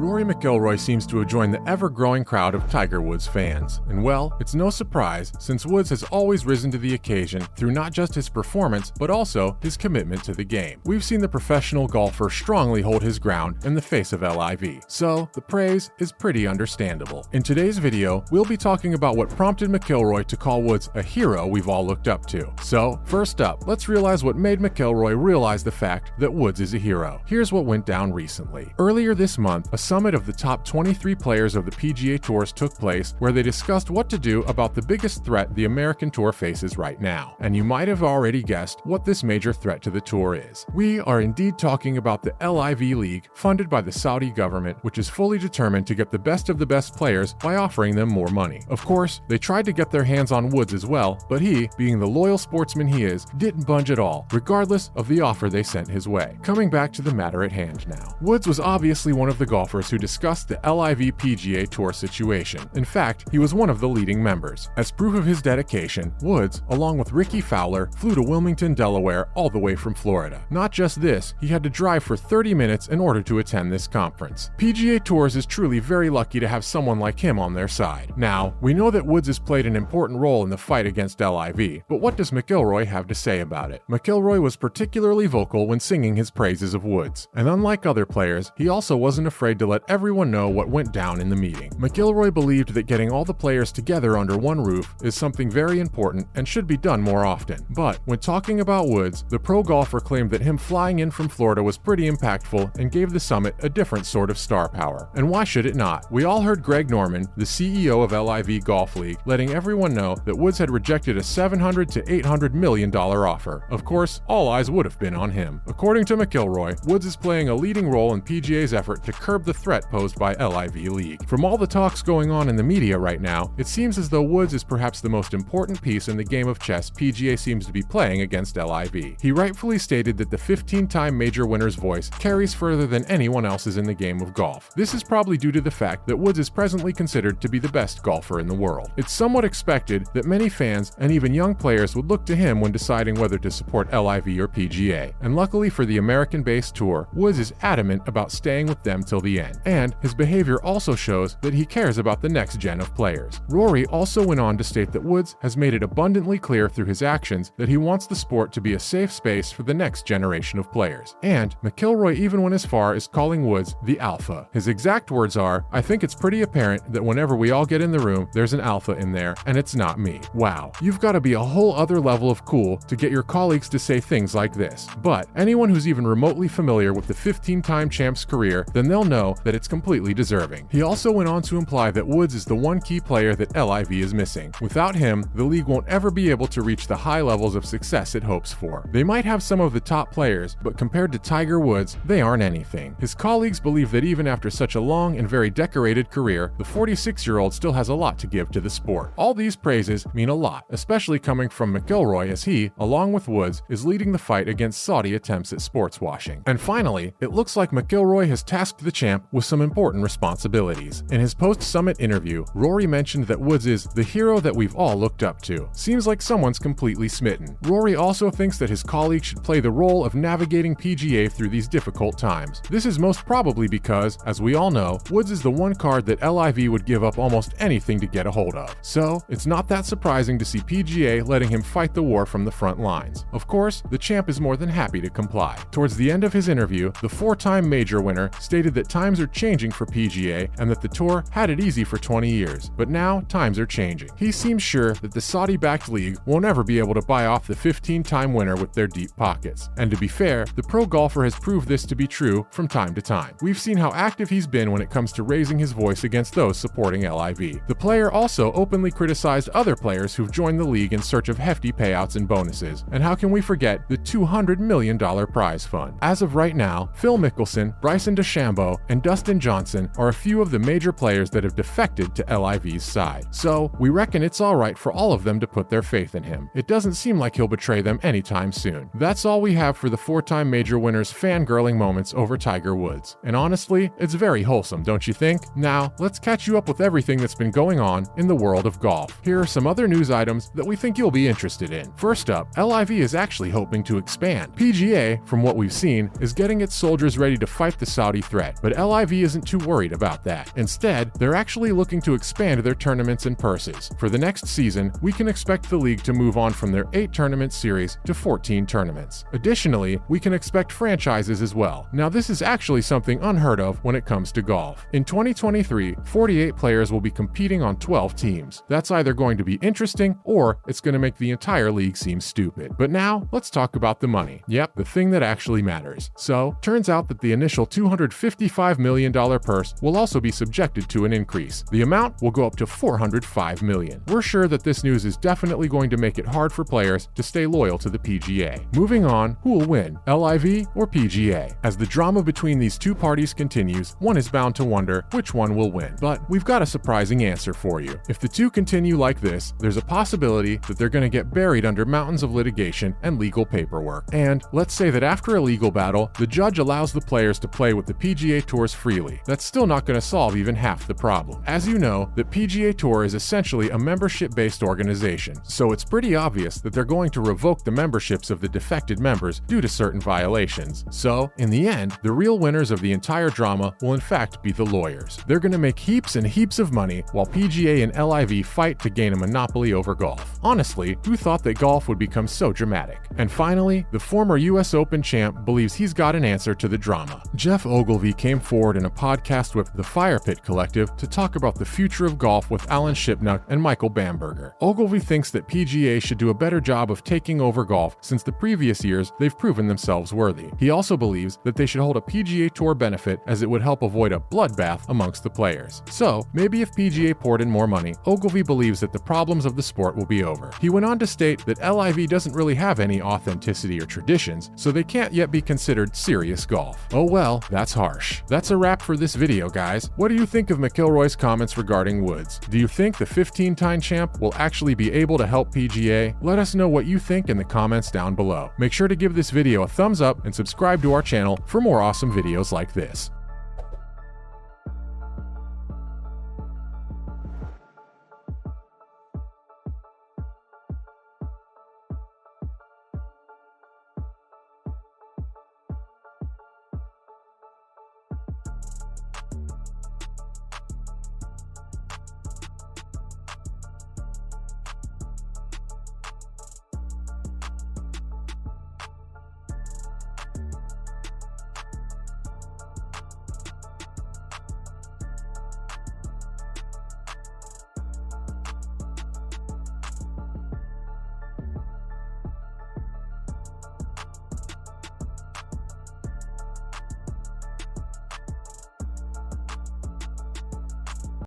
Rory McIlroy seems to have joined the ever-growing crowd of Tiger Woods fans. And well, it's no surprise, since Woods has always risen to the occasion through not just his performance, but also his commitment to the game. We've seen the professional golfer strongly hold his ground in the face of LIV, so the praise is pretty understandable. In today's video, we'll be talking about what prompted McIlroy to call Woods a hero we've all looked up to. So, first up, let's realize what made McIlroy realize the fact that Woods is a hero. Here's what went down recently. Earlier this month, a summit of the top 23 players of the PGA Tours took place where they discussed what to do about the biggest threat the American Tour faces right now. And you might have already guessed what this major threat to the Tour is. We are indeed talking about the LIV League, funded by the Saudi government, which is fully determined to get the best of the best players by offering them more money. Of course, they tried to get their hands on Woods as well, but he, being the loyal sportsman he is, didn't budge at all, regardless of the offer they sent his way. Coming back to the matter at hand now. Woods was obviously one of the golfers who discussed the LIV PGA Tour situation. In fact, he was one of the leading members. As proof of his dedication, Woods, along with Ricky Fowler, flew to Wilmington, Delaware, all the way from Florida. Not just this, he had to drive for 30 minutes in order to attend this conference. PGA Tours is truly very lucky to have someone like him on their side. Now, we know that Woods has played an important role in the fight against LIV, but what does McIlroy have to say about it? McIlroy was particularly vocal when singing his praises of Woods, and unlike other players, he also wasn't afraid to let everyone know what went down in the meeting. McIlroy believed that getting all the players together under one roof is something very important and should be done more often. But when talking about Woods, the pro golfer claimed that him flying in from Florida was pretty impactful and gave the summit a different sort of star power. And why should it not? We all heard Greg Norman, the CEO of LIV Golf League, letting everyone know that Woods had rejected a $700 to $800 million offer. Of course, all eyes would have been on him. According to McIlroy, Woods is playing a leading role in PGA's effort to curb the threat posed by LIV League. From all the talks going on in the media right now, it seems as though Woods is perhaps the most important piece in the game of chess PGA seems to be playing against LIV. He rightfully stated that the 15-time major winner's voice carries further than anyone else's in the game of golf. This is probably due to the fact that Woods is presently considered to be the best golfer in the world. It's somewhat expected that many fans and even young players would look to him when deciding whether to support LIV or PGA. And luckily for the American-based tour, Woods is adamant about staying with them till the end. And his behavior also shows that he cares about the next gen of players. Rory also went on to state that Woods has made it abundantly clear through his actions that he wants the sport to be a safe space for the next generation of players. And McIlroy even went as far as calling Woods the alpha. His exact words are, "I think it's pretty apparent that whenever we all get in the room, there's an alpha in there, and it's not me." Wow, you've got to be a whole other level of cool to get your colleagues to say things like this. But anyone who's even remotely familiar with the 15-time champ's career, then they'll know that it's completely deserving. He also went on to imply that Woods is the one key player that LIV is missing. Without him, the league won't ever be able to reach the high levels of success it hopes for. They might have some of the top players, but compared to Tiger Woods, they aren't anything. His colleagues believe that even after such a long and very decorated career, the 46-year-old still has a lot to give to the sport. All these praises mean a lot, especially coming from McIlroy, as he, along with Woods, is leading the fight against Saudi attempts at sports washing. And finally, it looks like McIlroy has tasked the champ with some important responsibilities. In his post-summit interview, Rory mentioned that Woods is the hero that we've all looked up to. Seems like someone's completely smitten. Rory also thinks that his colleague should play the role of navigating PGA through these difficult times. This is most probably because, as we all know, Woods is the one card that LIV would give up almost anything to get a hold of. So, it's not that surprising to see PGA letting him fight the war from the front lines. Of course, the champ is more than happy to comply. Towards the end of his interview, the 4-time major winner stated that times are changing for PGA and that the tour had it easy for 20 years, but now times are changing. He seems sure that the Saudi-backed league won't ever be able to buy off the 15-time winner with their deep pockets. And to be fair, the pro golfer has proved this to be true from time to time. We've seen how active he's been when it comes to raising his voice against those supporting LIV. The player also openly criticized other players who've joined the league in search of hefty payouts and bonuses. And how can we forget the $200 million prize fund? As of right now, Phil Mickelson, Bryson DeChambeau, and Dustin Johnson are a few of the major players that have defected to LIV's side. So, we reckon it's alright for all of them to put their faith in him. It doesn't seem like he'll betray them anytime soon. That's all we have for the 4-time major winner's fangirling moments over Tiger Woods. And honestly, it's very wholesome, don't you think? Now, let's catch you up with everything that's been going on in the world of golf. Here are some other news items that we think you'll be interested in. First up, LIV is actually hoping to expand. PGA, from what we've seen, is getting its soldiers ready to fight the Saudi threat, but LIV isn't too worried about that. Instead, they're actually looking to expand their tournaments and purses. For the next season, we can expect the league to move on from their 8-tournament series to 14 tournaments. Additionally, we can expect franchises as well. Now, this is actually something unheard of when it comes to golf. In 2023, 48 players will be competing on 12 teams. That's either going to be interesting or it's going to make the entire league seem stupid. But now, let's talk about the money. Yep, the thing that actually matters. So, turns out that the initial $255 million purse will also be subjected to an increase. The amount will go up to $405 million. We're sure that this news is definitely going to make it hard for players to stay loyal to the PGA. Moving on, who will win, LIV or PGA? As the drama between these two parties continues, one is bound to wonder which one will win. But we've got a surprising answer for you. If the two continue like this, there's a possibility that they're going to get buried under mountains of litigation and legal paperwork. And let's say that after a legal battle, the judge allows the players to play with the PGA Tours freely. That's still not going to solve even half the problem. As you know, the PGA Tour is essentially a membership-based organization, so it's pretty obvious that they're going to revoke the memberships of the defected members due to certain violations. So, in the end, the real winners of the entire drama will in fact be the lawyers. They're going to make heaps and heaps of money while PGA and LIV fight to gain a monopoly over golf. Honestly, who thought that golf would become so dramatic? And finally, the former US Open champ believes he's got an answer to the drama. Jeff Ogilvy came forward in a podcast with the Fire Pit Collective to talk about the future of golf with Alan Shipnuck and Michael Bamberger. Ogilvy thinks that PGA should do a better job of taking over golf since the previous years they've proven themselves worthy. He also believes that they should hold a PGA Tour benefit as it would help avoid a bloodbath amongst the players. So, maybe if PGA poured in more money, Ogilvy believes that the problems of the sport will be over. He went on to state that LIV doesn't really have any authenticity or traditions, so they can't yet be considered serious golf. Oh well, that's harsh. That's a wrap for this video, guys. What do you think of McIlroy's comments regarding Woods? Do you think the 15-time champ will actually be able to help PGA? Let us know what you think in the comments down below. Make sure to give this video a thumbs up and subscribe to our channel for more awesome videos like this.